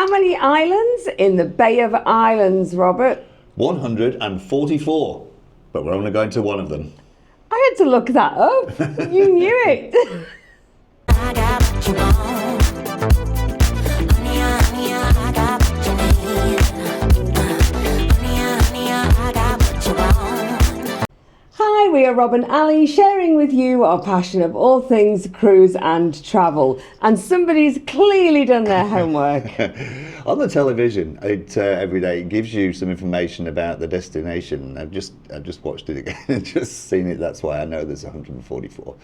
How many islands in the Bay of Islands, Robert? 144, but we're only going to one of them. I had to look that up. You knew it. I got what you want. Honey, honey, I got what you need. Honey, honey, I got what you want. Hi, we are Rob and Ali sharing with you our passion of all things cruise and travel. And somebody's clearly done their homework. On the television, every day it gives you some information about the destination. I've just watched it again and just seen it. That's why I know there's 144.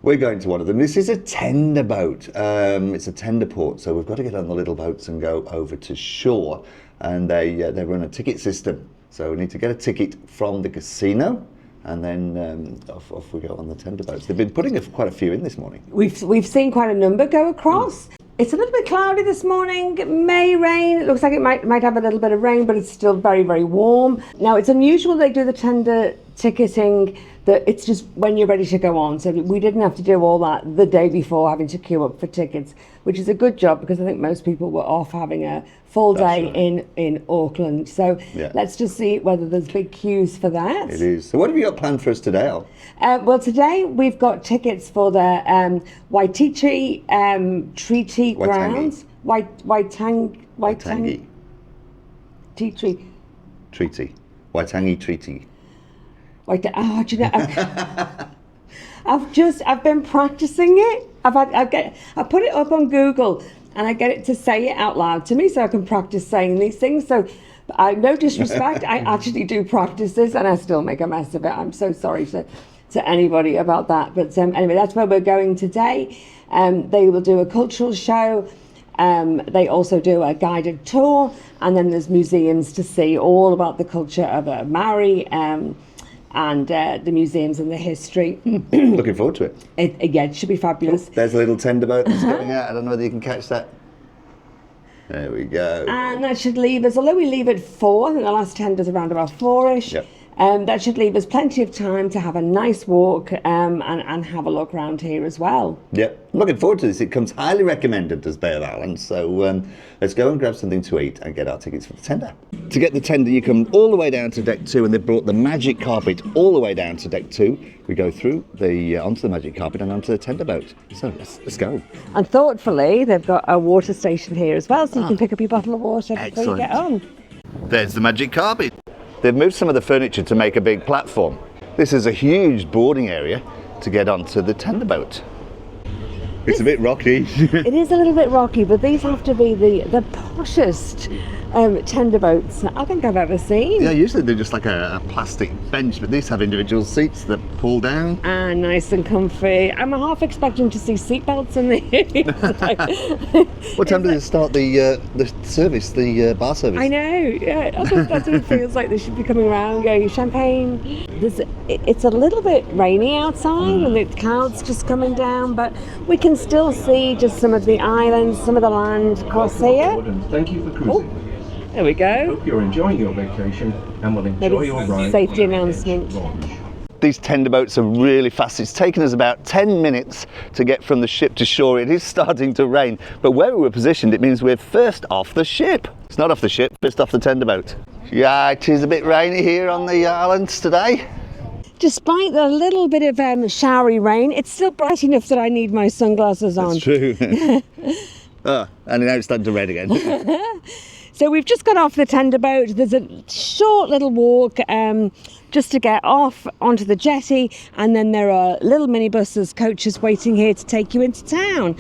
We're going to one of them. This is a tender boat. It's a tender port, so we've got to get on the little boats and go over to shore. And they run a ticket system. So we need to get a ticket from the casino. And then off we go on the tender boats. They've been putting quite a few in this morning. We've seen quite a number go across. It's a little bit cloudy this morning. It may rain. It looks like it might have a little bit of rain, but it's still very, very warm. Now, it's unusual they do the tender ticketing, that it's just when you're ready to go on. So we didn't have to do all that the day before, having to queue up for tickets, which is a good job because I think most people were off having a full day in Auckland. So let's just see whether there's big queues for that. It is. So what have you got planned for us today, Al? Well, today we've got tickets for the Waitangi Treaty Grounds. Waitangi Treaty. Waitangi Treaty. Do you know? I've been practicing it. I put it up on Google and I get it to say it out loud to me so I can practice saying these things. So, no disrespect, I actually do practice this and I still make a mess of it. I'm so sorry to anybody about that. But anyway, that's where we're going today. They will do a cultural show. They also do a guided tour, and then there's museums to see all about the culture of Maori. And the museums and the history. Looking forward to it. It should be fabulous. There's a little tender boat that's going out. I don't know whether you can catch that. There we go. And that should leave us, although we leave at 4, I think the last tender's around about 4-ish. Yep. That should leave us plenty of time to have a nice walk and have a look around here as well. Yep, looking forward to this. It comes highly recommended as Bay of Islands. So let's go and grab something to eat and get our tickets for the tender. To get the tender, you come all the way down to deck 2, and they've brought the magic carpet all the way down to deck 2. We go through onto the magic carpet and onto the tender boat. So let's go. And thoughtfully, they've got a water station here as well, so you can pick up your bottle of water before you get on. There's the magic carpet. They've moved some of the furniture to make a big platform. This is a huge boarding area to get onto the tender boat. It's a bit rocky. It is a little bit rocky, but these have to be the poshest tender boats I think I've ever seen. Yeah, usually they're just like a plastic bench, but these have individual seats that pull down. And nice and comfy. I'm half expecting to see seatbelts in these. What time does it start the service, the bar service? I know, yeah, that's what it feels like. They should be coming around going, champagne. It's a little bit rainy outside and the clouds just coming down, but we can still see just some of the islands, some of the land across here. Thank you for cruising. There we go. Hope you're enjoying your vacation and will enjoy your ride. Safety announcement. These tender boats are really fast. It's taken us about 10 minutes to get from the ship to shore. It is starting to rain, but where we were positioned, it means we're first off the ship. It's not off the ship, first off the tender boat. Yeah, it is a bit rainy here on the islands today. Despite the little bit of showery rain, it's still bright enough that I need my sunglasses on. That's true. And now it's starting to rain again. So we've just got off the tender boat. There's a short little walk just to get off onto the jetty, and then there are little minibuses, coaches waiting here to take you into town.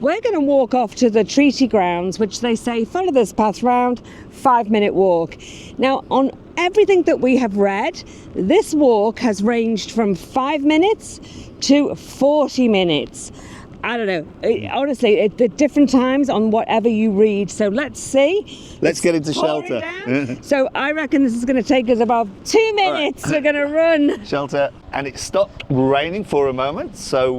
We're going to walk off to the treaty grounds, which they say follow this path round, 5-minute walk. Now, on everything that we have read, this walk has ranged from 5 minutes to 40 minutes. I don't know, honestly, at different times on whatever you read. So let's see. Let's get into shelter. So I reckon this is going to take us about 2 minutes. Right. We're going to run. Shelter. And it stopped raining for a moment, so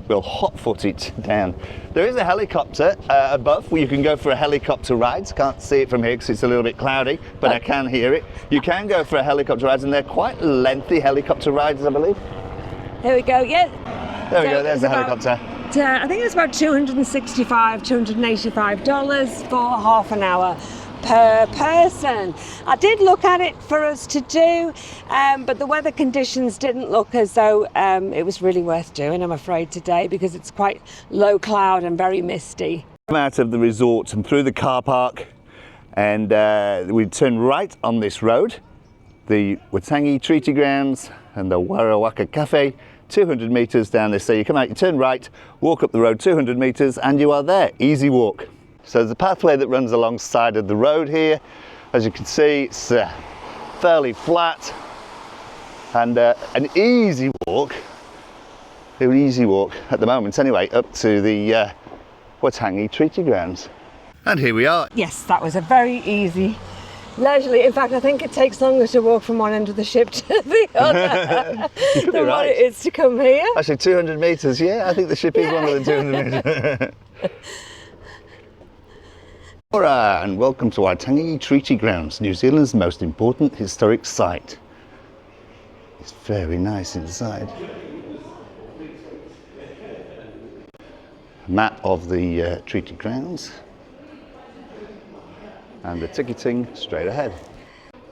we'll hot-foot it down. There is a helicopter above where you can go for a helicopter ride. Can't see it from here because it's a little bit cloudy, but I can hear it. You can go for a helicopter ride, and they're quite lengthy helicopter rides, I believe. Here we go, yeah. There we go, there's the helicopter. I think it was about $285 for half an hour per person. I did look at it for us to do, but the weather conditions didn't look as though it was really worth doing, I'm afraid, today, because it's quite low cloud and very misty. Come out of the resort and through the car park, and we turn right on this road, the Waitangi Treaty Grounds and the Warawaka Cafe, 200 metres down this. So you come out, you turn right, walk up the road 200 metres, and you are there. Easy walk. So there's a pathway that runs alongside of the road here. As you can see, it's fairly flat, and an easy walk at the moment anyway, up to the Waitangi Treaty Grounds. And here we are. Yes, that was a very easy, leisurely. In fact, I think it takes longer to walk from one end of the ship to the other than what it is to come here. Actually, 200 metres, yeah, I think the ship is longer than 200 metres. Alright, and welcome to Waitangi Treaty Grounds, New Zealand's most important historic site. It's very nice inside. Map of the Treaty Grounds and the ticketing straight ahead.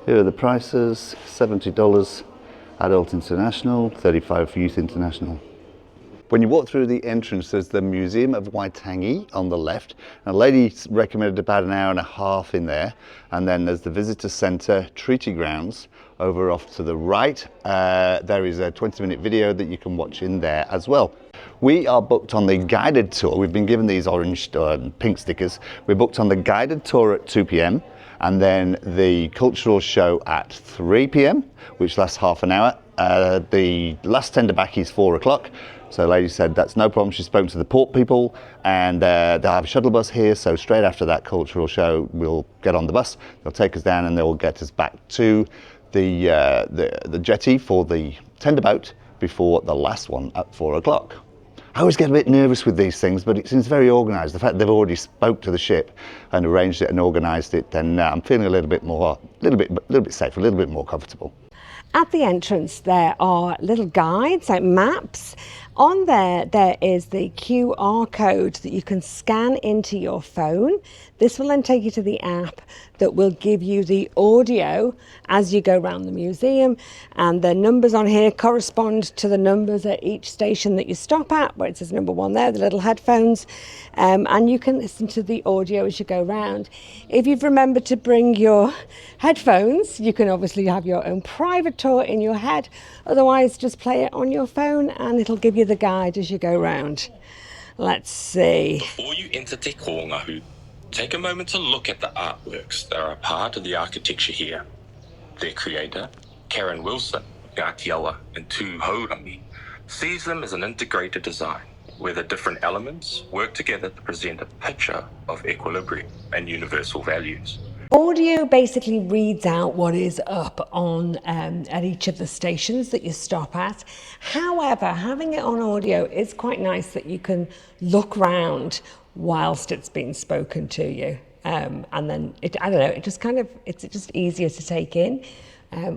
Here are the prices: $70 adult international, $35 for youth international. When you walk through the entrance, there's the Museum of Waitangi on the left. And a lady recommended about an hour and a half in there. And then there's the Visitor Centre, Treaty Grounds, over off to the right. There is a 20-minute video that you can watch in there as well. We are booked on the guided tour. We've been given these orange pink stickers. We're booked on the guided tour at 2 p.m. and then the cultural show at 3 p.m, which lasts half an hour. The last tender back is 4 o'clock. So the lady said that's no problem. She spoke to the port people, and they'll have a shuttle bus here. So straight after that cultural show, we'll get on the bus. They'll take us down and they'll get us back to the jetty for the tender boat before the last one at 4 o'clock. I always get a bit nervous with these things, but it seems very organised. The fact they've already spoke to the ship and arranged it and organised it, then I'm feeling a little bit safer, a little bit more comfortable. At the entrance there are little guides, like maps. On there is the QR code that you can scan into your phone. This will then take you to the app that will give you the audio as you go around the museum, and the numbers on here correspond to the numbers at each station that you stop at, where it says number 1 there, the little headphones, and you can listen to the audio as you go around. If you've remembered to bring your headphones, you can obviously have your own private tour in your head. Otherwise, just play it on your phone and it'll give you the guide as you go round. Let's see. Before you enter Te Kongahu, take a moment to look at the artworks that are a part of the architecture here. Their creator, Karen Wilson, Ngātiawa and Tu Haurangi, sees them as an integrated design, where the different elements work together to present a picture of equilibrium and universal values. Audio basically reads out what is up on at each of the stations that you stop at. However, having it on audio is quite nice that you can look round whilst it's being spoken to you. And then, it's just easier to take in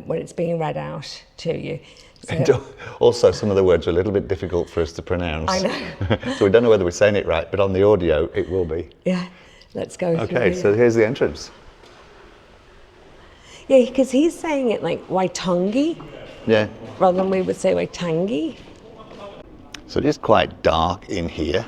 when it's being read out to you. So, And also, some of the words are a little bit difficult for us to pronounce. I know. So we don't know whether we're saying it right, but on the audio, it will be. yeah, let's go. Okay, through. so here's the entrance. Yeah, because he's saying it like Waitangi, Yeah. rather than we would say Waitangi. So it is quite dark in here,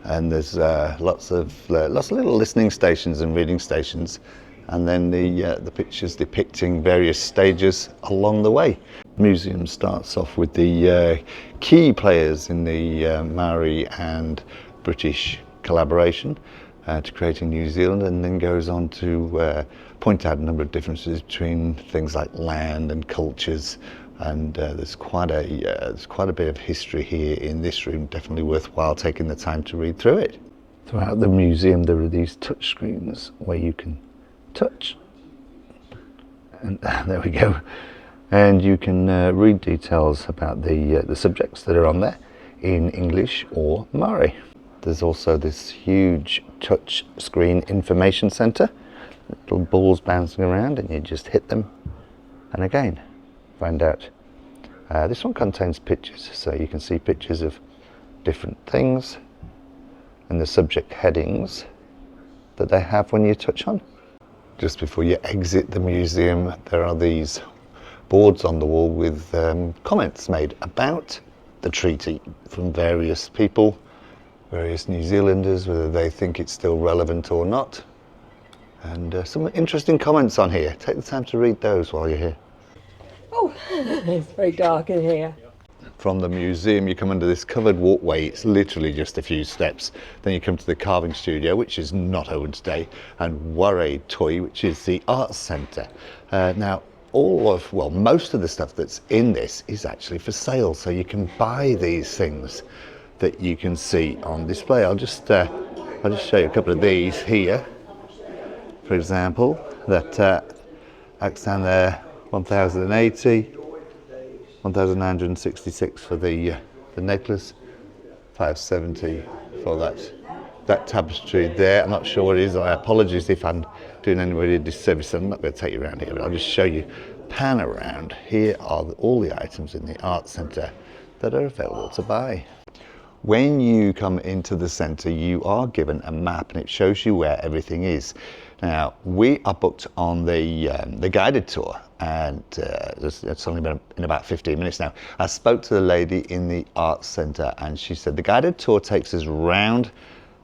and there's lots of little listening stations and reading stations, and then the pictures depicting various stages along the way. The museum starts off with the key players in the Maori and British collaboration to creating New Zealand, and then goes on to point out a number of differences between things like land and cultures. And there's quite a bit of history here in this room. Definitely worthwhile taking the time to read through it. Throughout the museum, there are these touch screens where you can touch, and there we go. And you can read details about the subjects that are on there in English or Maori. There's also this huge touch screen information centre. Little balls bouncing around, and you just hit them, and again, find out. This one contains pictures, so you can see pictures of different things, and the subject headings that they have when you touch on. Just before you exit the museum, there are these boards on the wall with comments made about the treaty from various people, various New Zealanders, whether they think it's still relevant or not. And some interesting comments on here. Take the time to read those while you're here. Oh, it's very dark in here. From the museum, you come under this covered walkway. It's literally just a few steps. Then you come to the carving studio, which is not open today, and Waitangi Treaty, which is the arts centre. Now, most of the stuff that's in this is actually for sale, so you can buy these things that you can see on display. I'll just show you a couple of these here. For example, that axe down there, 1,080. 1,966 for the necklace, 570 for that tapestry there. I'm not sure what it is. I apologise if I'm doing anybody a disservice. I'm not going to take you around here, but I'll just show you, pan around. Here are all the items in the art centre that are available to buy. When you come into the centre, you are given a map and it shows you where everything is. Now, we are booked on the guided tour, and it's only been in about 15 minutes now. I spoke to the lady in the arts centre and she said the guided tour takes us round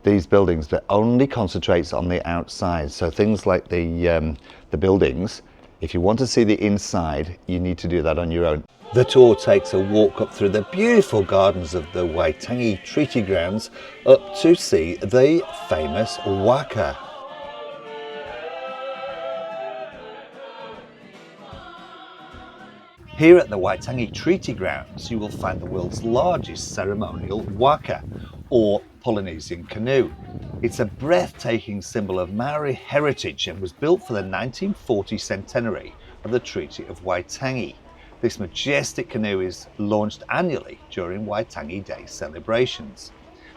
these buildings but only concentrates on the outside. So things like the buildings, if you want to see the inside, you need to do that on your own. The tour takes a walk up through the beautiful gardens of the Waitangi Treaty Grounds up to see the famous waka. Here at the Waitangi Treaty Grounds, you will find the world's largest ceremonial waka, or Polynesian canoe. It's a breathtaking symbol of Maori heritage and was built for the 1940 centenary of the Treaty of Waitangi. This majestic canoe is launched annually during Waitangi Day celebrations.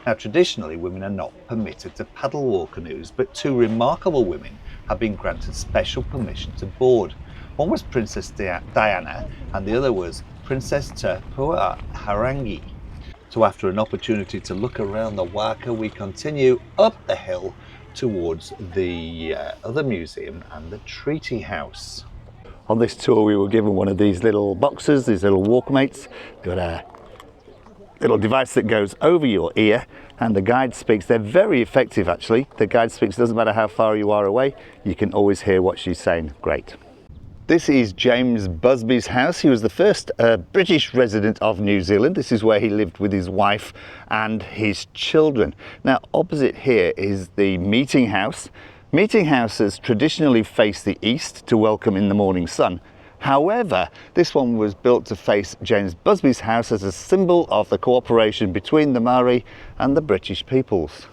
Now, traditionally, women are not permitted to paddle war canoes, but two remarkable women have been granted special permission to board. One was Princess Diana and the other was Princess Te Pua Harangi. So after an opportunity to look around the waka, we continue up the hill towards the other museum and the Treaty House. On this tour we were given one of these little boxes, these little walkmates. Got a little device that goes over your ear and the guide speaks. They're very effective actually. The guide speaks, doesn't matter how far you are away, you can always hear what she's saying. Great. This is James Busby's house. He was the first British resident of New Zealand. This is where he lived with his wife and his children. Now, opposite here is the meeting house. Meeting houses traditionally face the east to welcome in the morning sun. However, this one was built to face James Busby's house as a symbol of the cooperation between the Maori and the British peoples.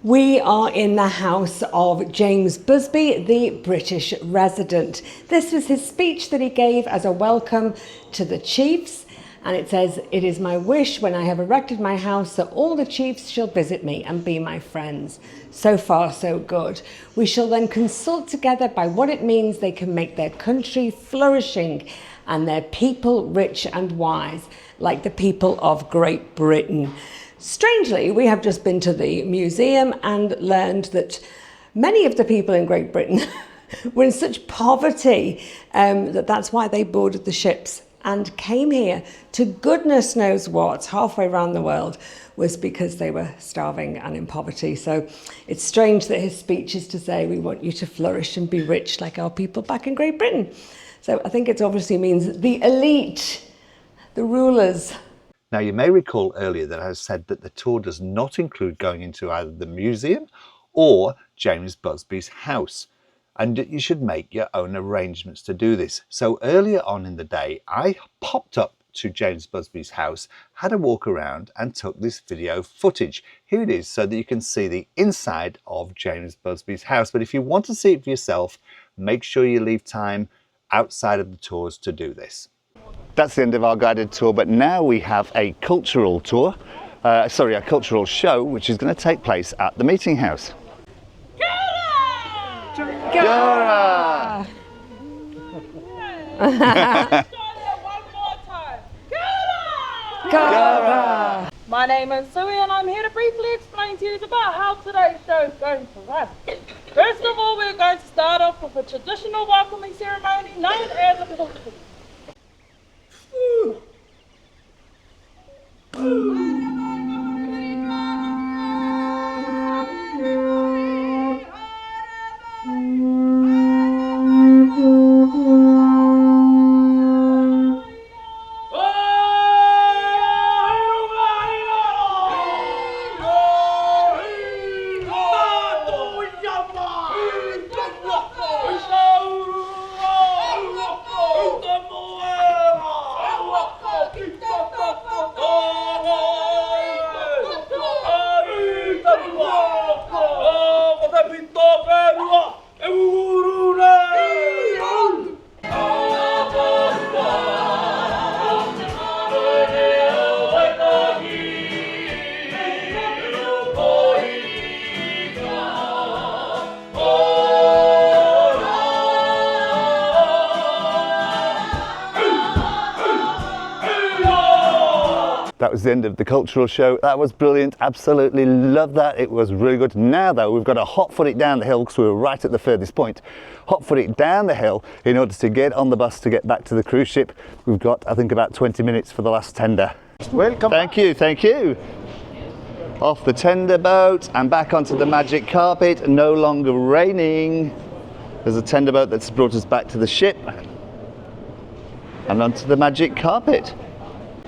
We are in the house of James Busby, the British resident. This was his speech that he gave as a welcome to the chiefs. And it says, "It is my wish when I have erected my house that all the chiefs shall visit me and be my friends." So far, so good. We shall then consult together by what it means they can make their country flourishing and their people rich and wise, like the people of Great Britain. Strangely, we have just been to the museum and learned that many of the people in Great Britain were in such poverty that's why they boarded the ships and came here to goodness knows what, halfway around the world, was because they were starving and in poverty. So it's strange that his speech is to say, we want you to flourish and be rich like our people back in Great Britain. So I think it obviously means the elite, the rulers. Now, you may recall earlier that I said that the tour does not include going into either the museum or James Busby's house, and you should make your own arrangements to do this. So earlier on in the day, I popped up to James Busby's house, had a walk around and took this video footage. Here it is so that you can see the inside of James Busby's house. But if you want to see it for yourself, make sure you leave time outside of the tours to do this. That's the end of our guided tour, but now we have a cultural tour, a cultural show, which is going to take place at the meeting house. Kia ora! Kia ora! My name is Sue and I'm here to briefly explain to you about how today's show is going to run. First of all, we're going to start off with a traditional welcoming ceremony known as a pilgrim. That was the end of the cultural show. That was brilliant. Absolutely love that. It was really good. Now though, we've got to hot foot it down the hill because we were right at the furthest point. Hot foot it down the hill in order to get on the bus to get back to the cruise ship. We've got, I think, about 20 minutes for the last tender. Welcome. Thank you, thank you. Off the tender boat and back onto the magic carpet. No longer raining. There's a tender boat that's brought us back to the ship and onto the magic carpet.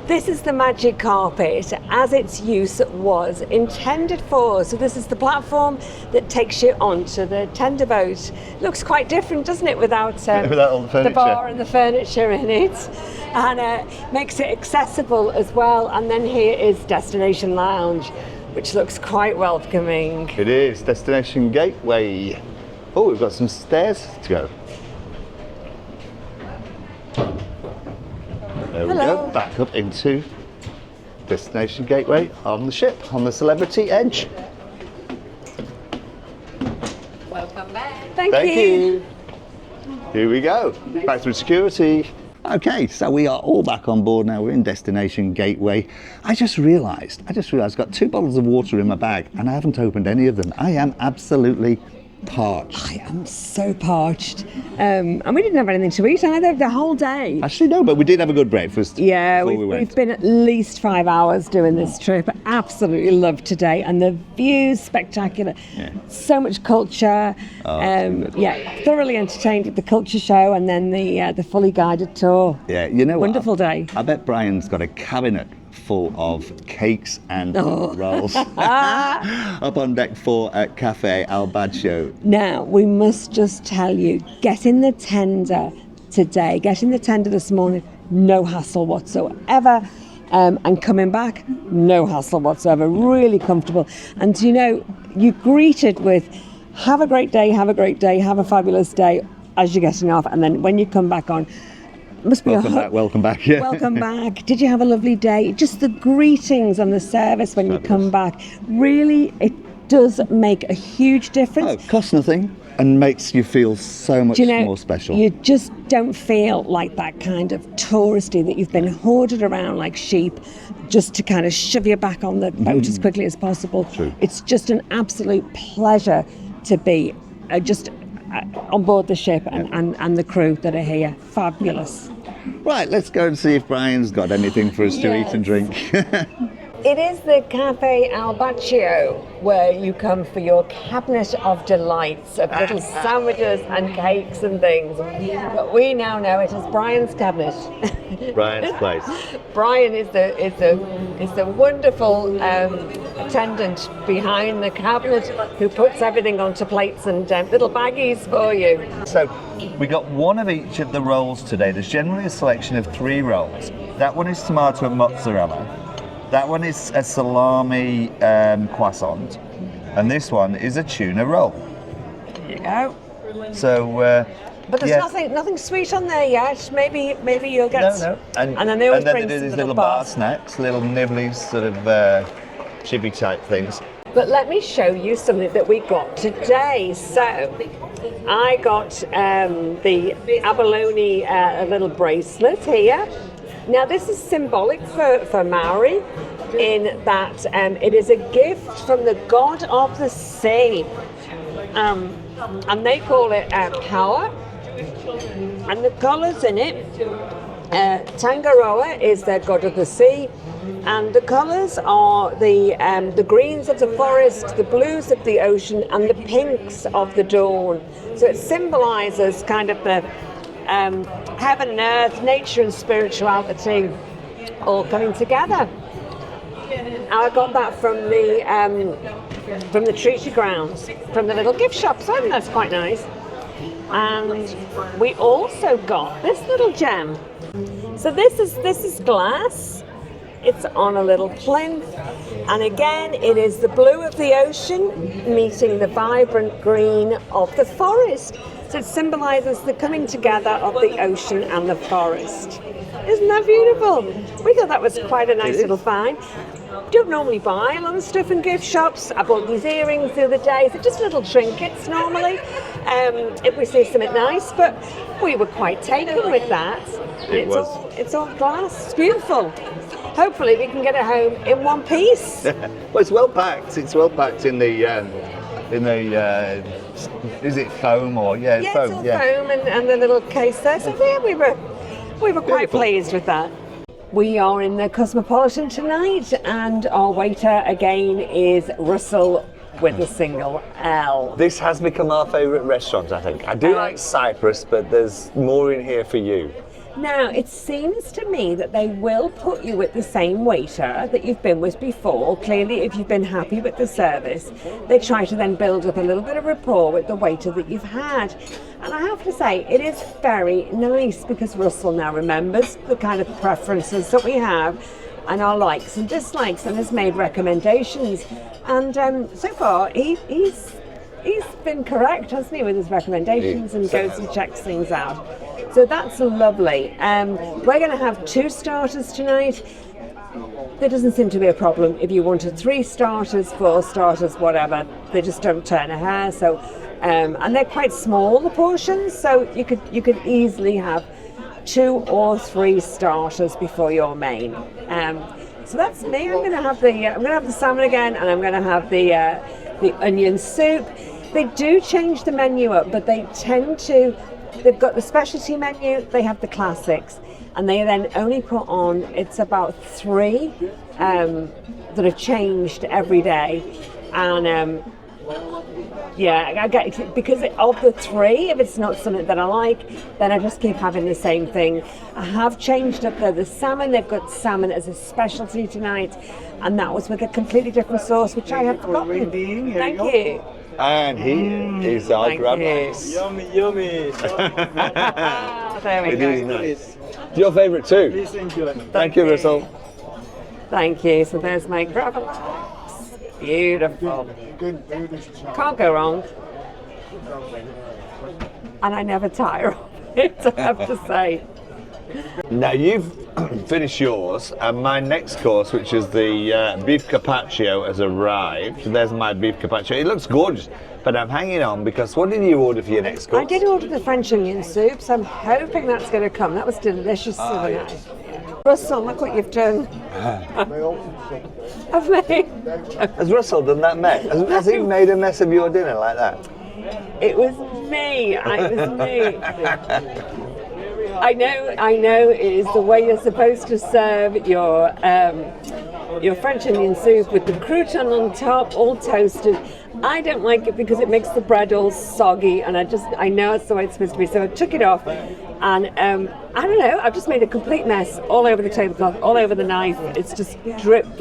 This is the magic carpet as its use was intended for. So this is the platform that takes you onto the tender boat. Looks quite different, doesn't it, without all the furniture. The bar and the furniture in it, and makes it accessible as well. And then here is Destination Lounge, which looks quite welcoming. It is Destination Gateway. Oh, we've got some stairs to go. There we Hello. go, back up into Destination Gateway on the ship, on the Celebrity Edge. Welcome back. Thank Thank you. you. Here we go, back through security. Okay, so we are all back on board now. We're in Destination Gateway. I just realised I've got 2 bottles of water in my bag and I haven't opened any of them. I am absolutely parched. I am so parched. And we didn't have anything to eat either the whole day. Actually, no, but we did have a good breakfast. Yeah, before we went. we've been at least 5 hours doing this trip. Absolutely loved today, and the views spectacular. Yeah. So much culture. Yeah, thoroughly entertained with the culture show, and then the fully guided tour. Yeah, you know what? Wonderful day. I bet Brian's got a cabinet full of cakes and rolls up on deck 4 at Cafe Al Baggio. Now, we must just tell you, getting the tender today, getting the tender this morning, no hassle whatsoever. And coming back, no hassle whatsoever, really comfortable. And you know, you're greeted with, have a great day, have a great day, have a fabulous day as you're getting off. And then when you come back on, must be Welcome back, yeah. Welcome back. Did you have a lovely day? Just the greetings and the service when you come back. Really, it does make a huge difference. Oh, costs nothing and makes you feel so much more special. You just don't feel like that kind of touristy that you've been hoarded around like sheep just to kind of shove you back on the boat as quickly as possible. True. It's just an absolute pleasure to be on board the ship and the crew that are here. Fabulous. Right, let's go and see if Brian's got anything for us to eat and drink. It is the Cafe Al Baggio where you come for your cabinet of delights of little sandwiches and cakes and things. But we now know it as Brian's cabinet. Brian's place. Brian is the wonderful attendant behind the cabinet who puts everything onto plates and little baggies for you. So we got one of each of the rolls today. There's generally a selection of 3 rolls. That one is tomato and mozzarella. That one is a salami croissant. And this one is a tuna roll. There you go. So but there's nothing sweet on there yet. Maybe you'll get. No. And then they always bring do these some little bar snacks, little nibblies, sort of chibi type things. But let me show you something that we got today. So I got the abalone little bracelet here. Now this is symbolic for Maori. in that it is a gift from the god of the sea. And they call it power. And the colours in it, Tangaroa is their god of the sea. And the colours are the greens of the forest, the blues of the ocean, and the pinks of the dawn. So it symbolises kind of the heaven and earth, nature and spirituality all coming together. I got that from the Treaty Grounds, from the little gift shop, so I think that's quite nice. And we also got this little gem. So this is glass. It's on a little plinth, and again it is the blue of the ocean meeting the vibrant green of the forest. So it symbolises the coming together of the ocean and the forest. Isn't that beautiful? We thought that was quite a nice little find. Don't normally buy a lot of stuff in gift shops. I bought these earrings the other day. They're just little trinkets normally, if we see something nice, but we were quite taken with that. It's all glass. It's beautiful. Hopefully we can get it home in one piece. Well, it's well packed. It's well packed in the is it foam or foam? It's all foam and the little case there. So yeah, we were quite pleased with that. We are in the Cosmopolitan tonight, and our waiter again is Russell with a single L. This has become our favourite restaurant, I think. I do like Cyprus, but there's more in here for you. Now, it seems to me that they will put you with the same waiter that you've been with before. Clearly, if you've been happy with the service, they try to then build up a little bit of rapport with the waiter that you've had. And I have to say, it is very nice because Russell now remembers the kind of preferences that we have and our likes and dislikes, and has made recommendations. And so far, he's been correct, hasn't he, with his recommendations, and goes and checks things out. So that's lovely. We're going to have 2 starters tonight. There doesn't seem to be a problem if you wanted 3 starters, 4 starters, whatever. They just don't turn a hair. So, and they're quite small, the portions. So you could easily have 2 or 3 starters before your main. So that's me. I'm going to have the salmon again, and I'm going to have the onion soup. They do change the menu up, but they tend to. They've got the specialty menu, they have the classics, and they then only put on, it's about 3 that are changed every day. And I get, because of the 3, if it's not something that I like, then I just keep having the same thing. I have changed up the salmon. They've got salmon as a specialty tonight, and that was with a completely different sauce, which I have forgotten. Thank you. And here is our grab rice. Yummy, yummy. There we It go. is nice. It's your favourite too. Please enjoy. Thank you, Russell. Thank you. So there's my crab rice. Beautiful. Can't go wrong. And I never tire of it, I have to say. Now you've finished yours, and my next course, which is the beef carpaccio, has arrived. There's my beef carpaccio. It looks gorgeous, but I'm hanging on because what did you order for your next course? I did order the French onion soup, so I'm hoping that's going to come. That was delicious the other night. Russell, look what you've done. Of me. Has Russell done that mess? Has he made a mess of your dinner like that? It was me. It was me. I know it is the way you're supposed to serve your French onion soup with the crouton on top, all toasted. I don't like it because it makes the bread all soggy, and I know it's the way it's supposed to be, so I took it off, and I don't know, I've just made a complete mess all over the tablecloth, all over the knife. It's just dripped.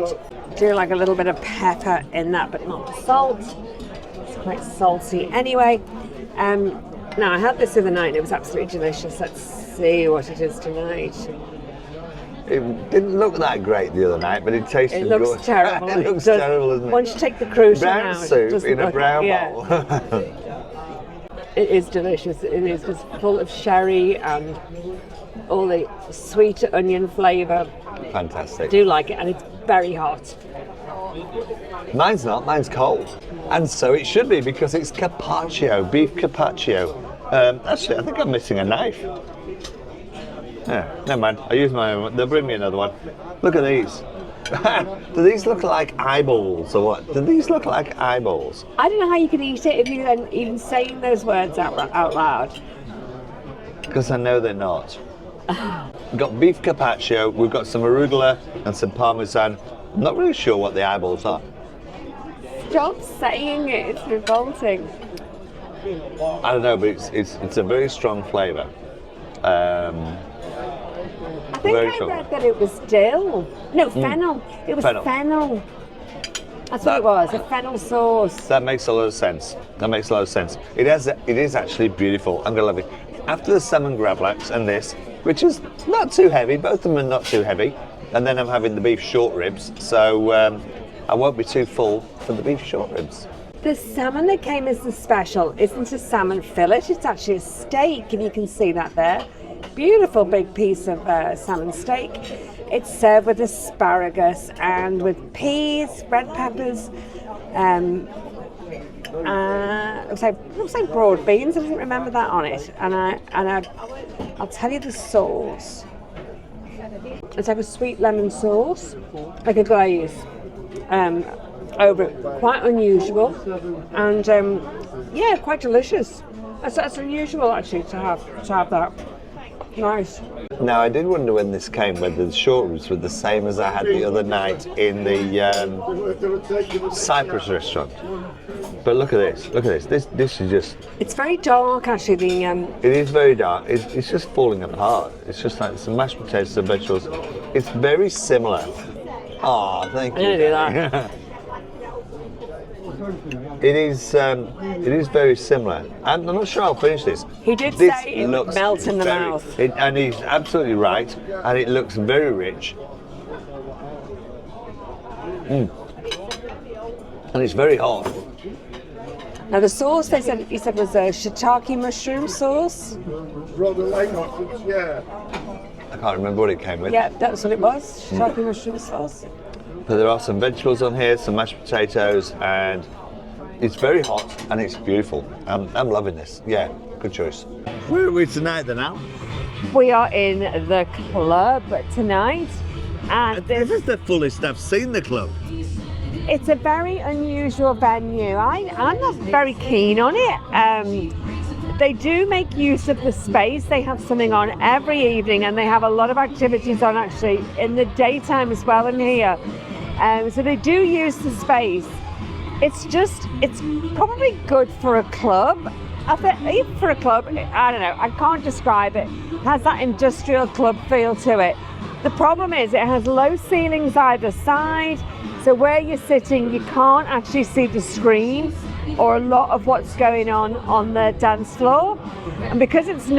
Do like a little bit of pepper in that, but not salt. It's quite salty anyway. Now I had this the other night and it was absolutely delicious. Let's see what it is tonight. It didn't look that great the other night, but it tasted good. It looks terrible. It looks terrible, doesn't it? Once you take the crouton brown out, soup in a brown bowl. It is delicious. It is just full of sherry and all the sweet onion flavour. Fantastic. I do like it, and it's very hot. Mine's not, mine's cold. And so it should be, because it's carpaccio, beef carpaccio. Actually, I think I'm missing a knife. Yeah, never mind, I use my own. They'll bring me another one. Look at these. Do these look like eyeballs or what? Do these look like eyeballs? I don't know how you can eat it if you're then even saying those words out loud. Because I know they're not. We've got beef carpaccio, we've got some arugula and some parmesan. I'm not really sure what the eyeballs are. Stop saying it, it's revolting. I don't know, but it's a very strong flavour. I think Very I strong. read that it was dill. No, fennel. It was Fennel. fennel. That's what it was, a fennel sauce. That makes a lot of sense. That makes a lot of sense. It is actually beautiful. I'm gonna love it. After the salmon gravlax and this, which is not too heavy, both of them are not too heavy, and then I'm having the beef short ribs, so I won't be too full for the beef short ribs. The salmon that came as the special isn't a salmon fillet, it's actually a steak, if you can see that there. Beautiful big piece of salmon steak. It's served with asparagus and with peas, red peppers, looks like broad beans. I didn't remember that on it. And I'll tell you the sauce. It's like a sweet lemon sauce, like a glaze over it. Quite unusual, and yeah, quite delicious. That's unusual actually to have that. Nice. Now, I did wonder when this came whether the short ribs were the same as I had the other night in the Cyprus restaurant. But look at this. Look at this. This is just. It's very dark actually. It is very dark. It's just falling apart. It's just like some mashed potatoes, some vegetables. It's very similar. Oh, thank you. I'm gonna do that. It is very similar. I'm not sure I'll finish this. He did This say it would looks melt in the mouth. And he's absolutely right. And it looks very rich. And it's very hot. Now the sauce he said was a shiitake mushroom sauce. Rather late afterwards, yeah. I can't remember what it came with. Yeah, that's what it was. Shiitake mushroom sauce. But there are some vegetables on here, some mashed potatoes, and it's very hot and it's beautiful. I'm loving this. Yeah, good choice. Where are we tonight then, Al? We are in the club tonight, and This is the fullest I've seen the club. it's a very unusual venue. I'm not very keen on it. They do make use of the space. They have something on every evening, and they have a lot of activities on actually in the daytime as well in here. So they do use the space. It's probably good for a club. I think even for a club, I don't know, I can't describe it. It has that industrial club feel to it. The problem is it has low ceilings either side, so where you're sitting you can't actually see the screen or a lot of what's going on the dance floor. And because it's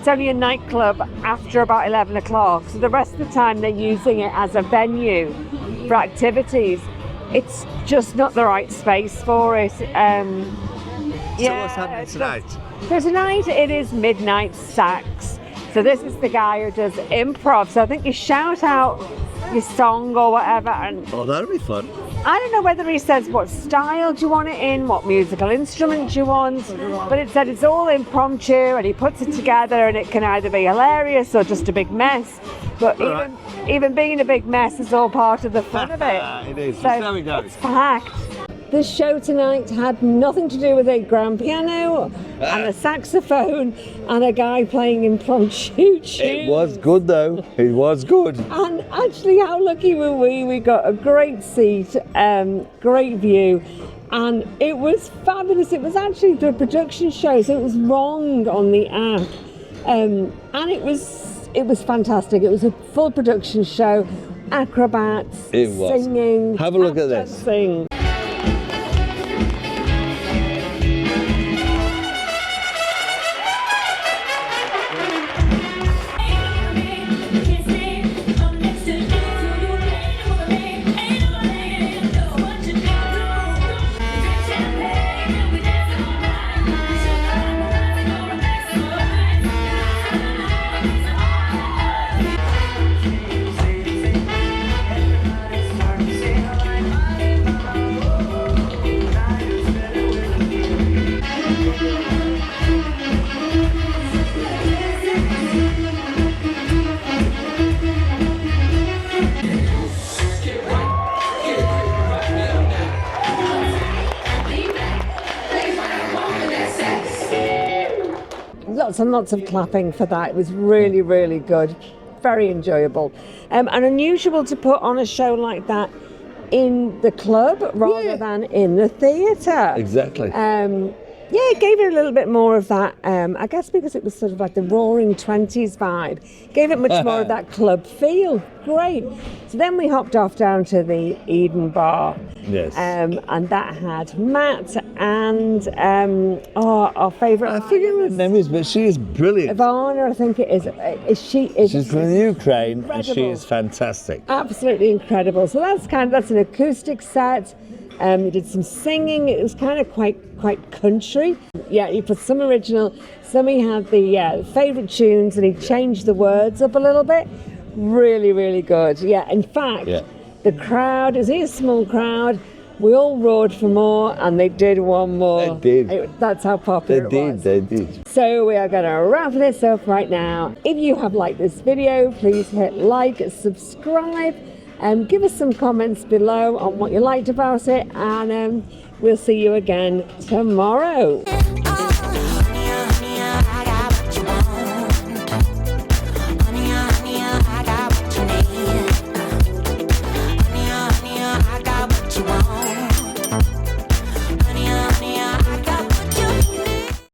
only a nightclub after about 11 o'clock, so the rest of the time they're using it as a venue for activities. It's just not the right space for it. So what's happening tonight? So tonight it is Midnight Sax. So this is the guy who does improv. So I think you shout out your song or whatever, and Oh, that'll be fun. I don't know whether he says what style do you want it in, what musical instrument do you want, but it said it's all impromptu and he puts it together and it can either be hilarious or just a big mess. But even being a big mess is all part of the fun of it. It is. So That's how it goes. it's packed. This show tonight had nothing to do with a grand piano and a saxophone and a guy playing impromptu tunes. It was good though. It was good. And actually, how lucky were we? We got a great seat, great view, and it was fabulous. It was actually the production show, so it was wrong on the app, and it was fantastic. It was a full production show, acrobats, It was. singing. Have a look at this. dancing. lots and lots of clapping for that. It was really, really good. Very enjoyable. And unusual to put on a show like that in the club rather than in the theatre. Exactly. Yeah, it gave it a little bit more of that, I guess because it was sort of like the roaring 20s vibe, gave it much more of that club feel. Great. So then we hopped off down to the Eden Bar. Yes. And that had Matt and our favourite. I forget what her name is, but she is brilliant. Ivana, I think it is. She's from the Ukraine, and she incredible. is fantastic. Absolutely incredible. So that's an acoustic set. We did some singing. It was kind of quite country. Yeah, he put some original. Some he had the favourite tunes, and he changed the words up a little bit. Really, really good. Yeah, in fact, the crowd, is a small crowd. We all roared for more, and they did one more. They did. That's how popular it was. They did. So we are going to wrap this up right now. If you have liked this video, please hit like, subscribe, and give us some comments below on what you liked about it, and we'll see you again tomorrow.